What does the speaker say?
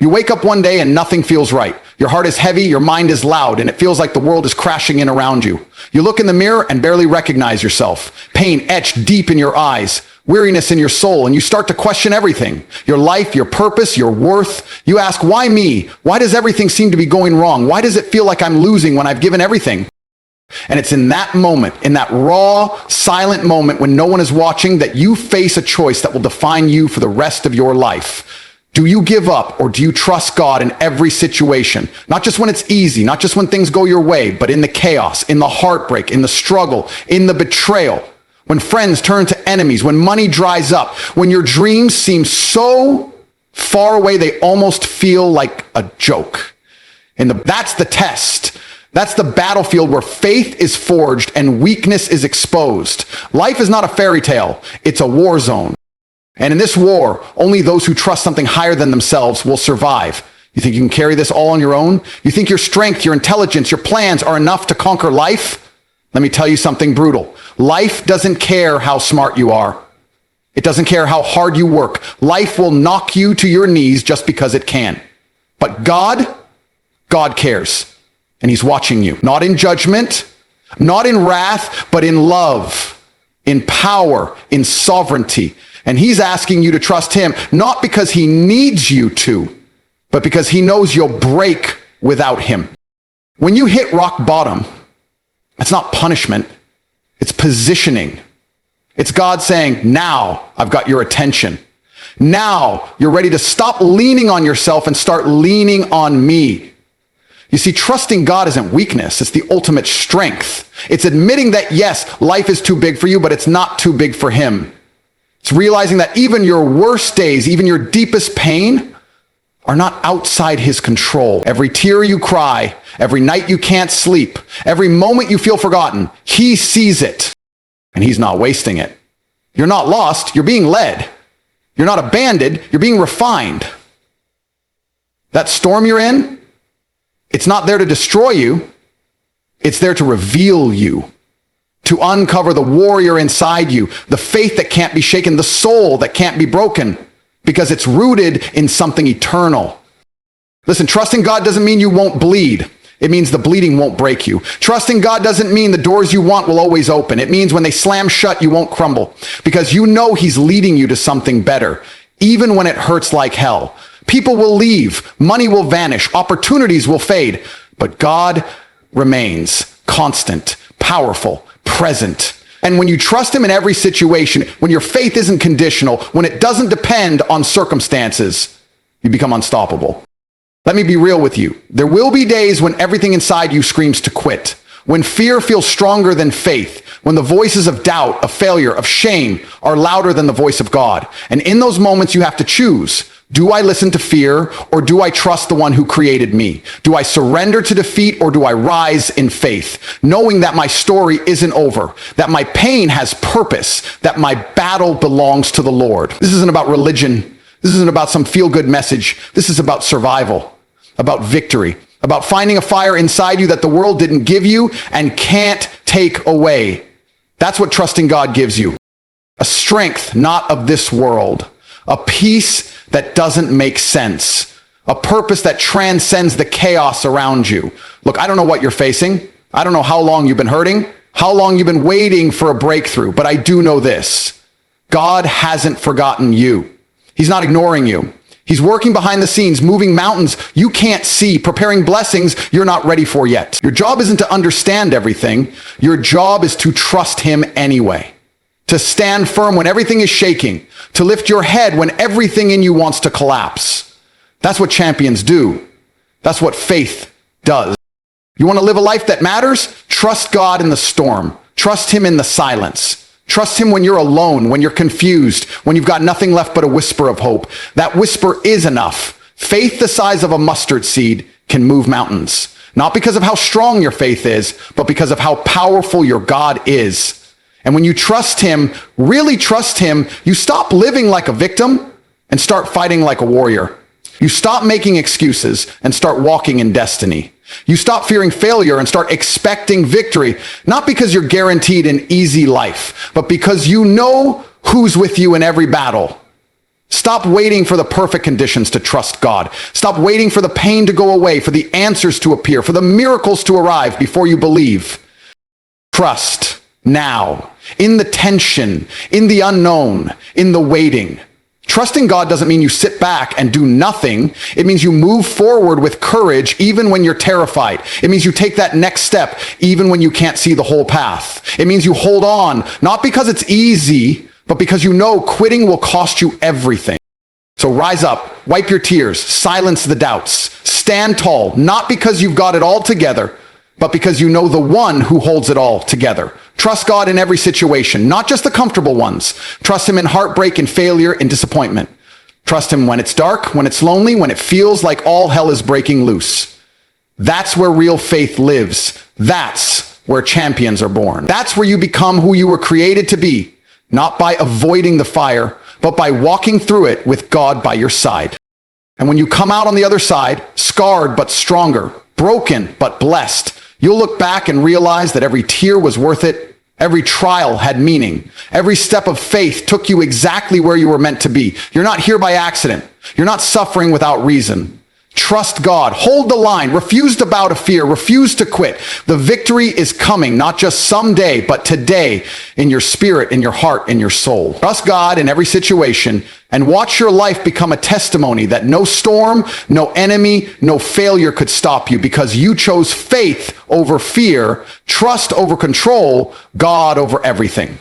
You wake up one day and nothing feels right. Your heart is heavy, your mind is loud, and it feels like the world is crashing in around you. You look in the mirror and barely recognize yourself. Pain etched deep in your eyes, weariness in your soul, and you start to question everything. Your life, your purpose, your worth. You ask, why me? Why does everything seem to be going wrong? Why does it feel like I'm losing when I've given everything? And it's in that moment, in that raw, silent moment when no one is watching, that you face a choice that will define you for the rest of your life. Do you give up, or do you trust God in every situation? Not just when it's easy, not just when things go your way, but in the chaos, in the heartbreak, in the struggle, in the betrayal, when friends turn to enemies, when money dries up, when your dreams seem so far away they almost feel like a joke. That's the test. That's the battlefield where faith is forged and weakness is exposed. Life is not a fairy tale. It's a war zone. And in this war, only those who trust something higher than themselves will survive. You think you can carry this all on your own? You think your strength, your intelligence, your plans are enough to conquer life? Let me tell you something brutal. Life doesn't care how smart you are. It doesn't care how hard you work. Life will knock you to your knees just because it can. But God cares. And he's watching you. Not in judgment, not in wrath, but in love, in power, in sovereignty. And he's asking you to trust him, not because he needs you to, but because he knows you'll break without him. When you hit rock bottom, it's not punishment, it's positioning. It's God saying, now I've got your attention. Now you're ready to stop leaning on yourself and start leaning on me. You see, trusting God isn't weakness, it's the ultimate strength. It's admitting that, yes, life is too big for you, but it's not too big for him. It's realizing that even your worst days, even your deepest pain, are not outside his control. Every tear you cry, every night you can't sleep, every moment you feel forgotten, he sees it, and he's not wasting it. You're not lost, you're being led. You're not abandoned, you're being refined. That storm you're in, it's not there to destroy you, it's there to reveal you. To uncover the warrior inside you, the faith that can't be shaken, the soul that can't be broken, because it's rooted in something eternal. Listen, trusting God doesn't mean you won't bleed. It means the bleeding won't break you. Trusting God doesn't mean the doors you want will always open. It means when they slam shut, you won't crumble, because you know he's leading you to something better, even when it hurts like hell. People will leave, money will vanish, opportunities will fade, but God remains constant, powerful, present. And when you trust him in every situation, when your faith isn't conditional, when it doesn't depend on circumstances, you become unstoppable. Let me be real with you. There will be days when everything inside you screams to quit, when fear feels stronger than faith, when the voices of doubt, of failure, of shame are louder than the voice of God. And in those moments, you have to choose. Do I listen to fear, or do I trust the one who created me? Do I surrender to defeat, or do I rise in faith, knowing that my story isn't over, that my pain has purpose, that my battle belongs to the Lord? This isn't about religion. This isn't about some feel-good message. This is about survival, about victory, about finding a fire inside you that the world didn't give you and can't take away. That's what trusting God gives you. A strength not of this world, a peace that doesn't make sense, a purpose that transcends the chaos around you. Look, I don't know what you're facing. I don't know how long you've been hurting, how long you've been waiting for a breakthrough, but I do know this. God hasn't forgotten you. He's not ignoring you. He's working behind the scenes, moving mountains you can't see, preparing blessings you're not ready for yet. Your job isn't to understand everything. Your job is to trust him anyway. To stand firm when everything is shaking, to lift your head when everything in you wants to collapse. That's what champions do. That's what faith does. You want to live a life that matters? Trust God in the storm. Trust him in the silence. Trust him when you're alone, when you're confused, when you've got nothing left but a whisper of hope. That whisper is enough. Faith the size of a mustard seed can move mountains. Not because of how strong your faith is, but because of how powerful your God is. And when you trust him, really trust him, you stop living like a victim and start fighting like a warrior. You stop making excuses and start walking in destiny. You stop fearing failure and start expecting victory, not because you're guaranteed an easy life, but because you know who's with you in every battle. Stop waiting for the perfect conditions to trust God. Stop waiting for the pain to go away, for the answers to appear, for the miracles to arrive before you believe. Trust now, in the tension, in the unknown, in the waiting. Trusting God doesn't mean you sit back and do nothing. It means you move forward with courage even when you're terrified. It means you take that next step even when you can't see the whole path. It means you hold on, not because it's easy, but because you know quitting will cost you everything. So rise up, wipe your tears, silence the doubts, stand tall, not because you've got it all together, but because you know the one who holds it all together. Trust God in every situation, not just the comfortable ones. Trust him in heartbreak and failure and disappointment. Trust him when it's dark, when it's lonely, when it feels like all hell is breaking loose. That's where real faith lives. That's where champions are born. That's where you become who you were created to be, not by avoiding the fire, but by walking through it with God by your side. And when you come out on the other side, scarred but stronger, broken but blessed, you'll look back and realize that every tear was worth it. Every trial had meaning. Every step of faith took you exactly where you were meant to be. You're not here by accident. You're not suffering without reason. Trust God. Hold the line. Refuse to bow to fear. Refuse to quit. The victory is coming, not just someday, but today, in your spirit, in your heart, in your soul. Trust God in every situation and watch your life become a testimony that no storm, no enemy, no failure could stop you because you chose faith over fear, trust over control, God over everything.